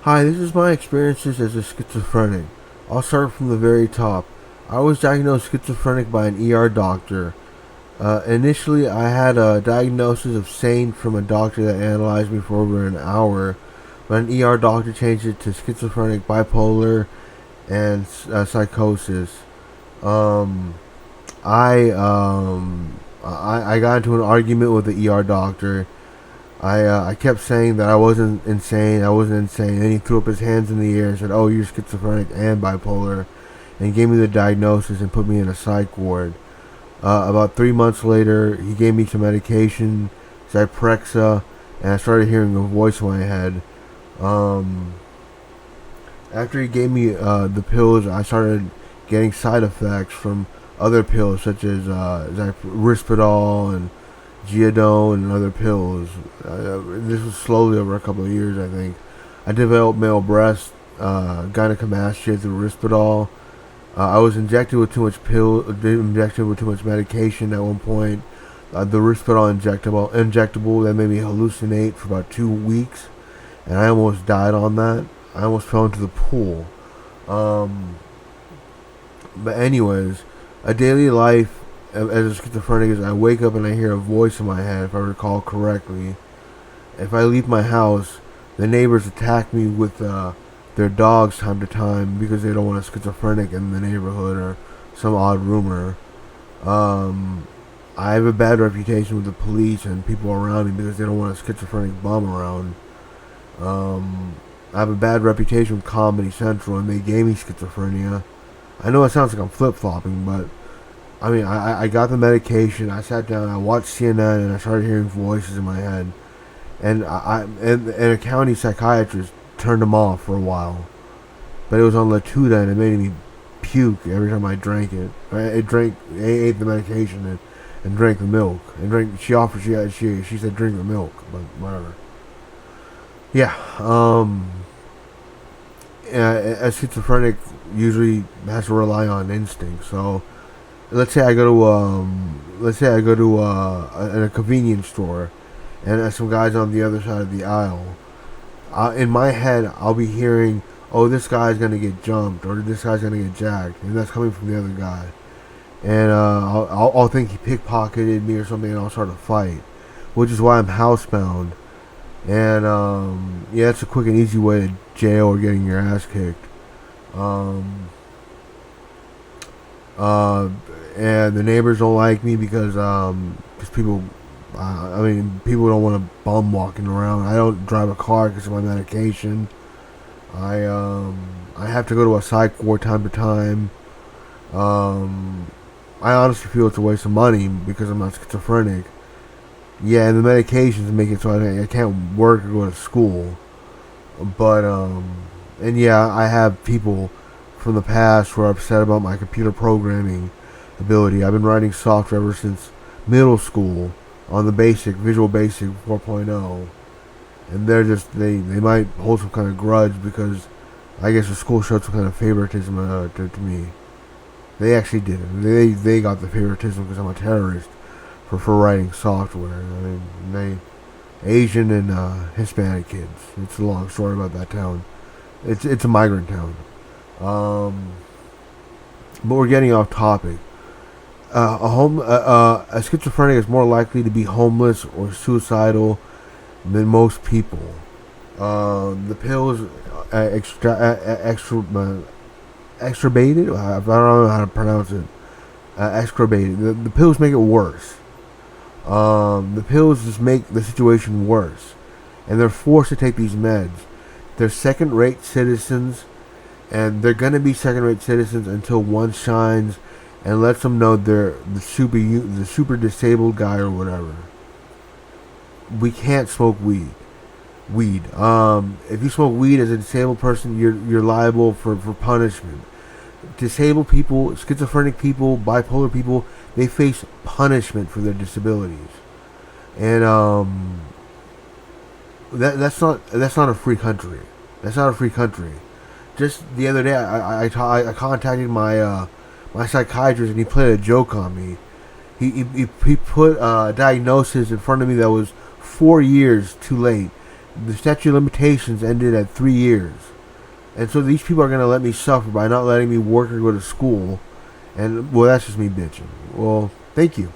Hi, this is my experiences as a schizophrenic. I'll start from the very top. I was diagnosed schizophrenic by an ER doctor. Initially, I had a diagnosis of sane from a doctor that analyzed me for over an hour, but an ER doctor changed it to schizophrenic, bipolar, and psychosis. Um, I got into an argument with the ER doctor. I kept saying that I wasn't insane. I wasn't insane. And he threw up his hands in the air and said, "Oh, you're schizophrenic and bipolar," and gave me the diagnosis and put me in a psych ward. About 3 months later, he gave me some medication, Zyprexa, and I started hearing a voice in my head. Um, After he gave me the pills, I started getting side effects from other pills such as Risperdal and Geodone and other pills. This was slowly over a couple of years, I think. I developed male breast gynecomastia through Risperdal. I was injected with too much medication at one point. The Risperdal injectable that made me hallucinate for about 2 weeks, and I almost died on that. I almost fell into the pool. Um, but anyways, a daily life as a schizophrenic is I wake up and I hear a voice in my head, if I recall correctly. If I leave my house, the neighbors attack me with their dogs time to time because they don't want a schizophrenic in the neighborhood or some odd rumor. Um, I have a bad reputation with the police and people around me because they don't want a schizophrenic bum around. Um, I have a bad reputation with Comedy Central and they gave me schizophrenia. I know it sounds like I'm flip-flopping, but I mean, I got the medication, I sat down, I watched CNN, and I started hearing voices in my head. And a county psychiatrist turned them off for a while. But it was on Latuda, and it made me puke every time I drank it. I ate the medication and drank the milk. She said drink the milk, but whatever. Yeah, a schizophrenic usually has to rely on instinct, so let's say I go to a convenience store, and some guys on the other side of the aisle. In my head, I'll be hearing, "Oh, this guy's gonna get jumped," or "This guy's gonna get jacked," and that's coming from the other guy. And I'll think he pickpocketed me or something, and I'll start a fight, which is why I'm housebound. And yeah, it's a quick and easy way to jail or getting your ass kicked. Um, uh, and the neighbors don't like me because people, people don't want a bum walking around. I don't drive a car because of my medication. I have to go to a psych ward time to time. Um, I honestly feel it's a waste of money because I'm not schizophrenic. Yeah, and the medications make it so I can't work or go to school. But and yeah, I have people from the past who are upset about my computer programming ability. I've been writing software ever since middle school on the Visual Basic 4.0, and they might hold some kind of grudge because I guess the school showed some kind of favoritism to me. They actually did it. They got the favoritism because I'm a terrorist for writing software. I mean, Asian and Hispanic kids. It's a long story about that town. It's a migrant town. But we're getting off topic. A schizophrenic is more likely to be homeless or suicidal than most people. The pills extrabated. I don't know how to pronounce it. Extrabated. The pills make it worse. The pills just make the situation worse, and they're forced to take these meds. They're second-rate citizens, and they're gonna be second-rate citizens until one shines and lets them know they're the super disabled guy or whatever. We can't smoke weed. If you smoke weed as a disabled person, you're liable for punishment. Disabled people, schizophrenic people, bipolar people, they face punishment for their disabilities, and that's not a free country. That's not a free country. Just the other day, I contacted my psychiatrist, and he played a joke on me. He put a diagnosis in front of me that was 4 years too late, The statute of limitations ended at 3 years. And so these people are going to let me suffer by not letting me work or go to school. And, well, that's just me bitching. Well, thank you.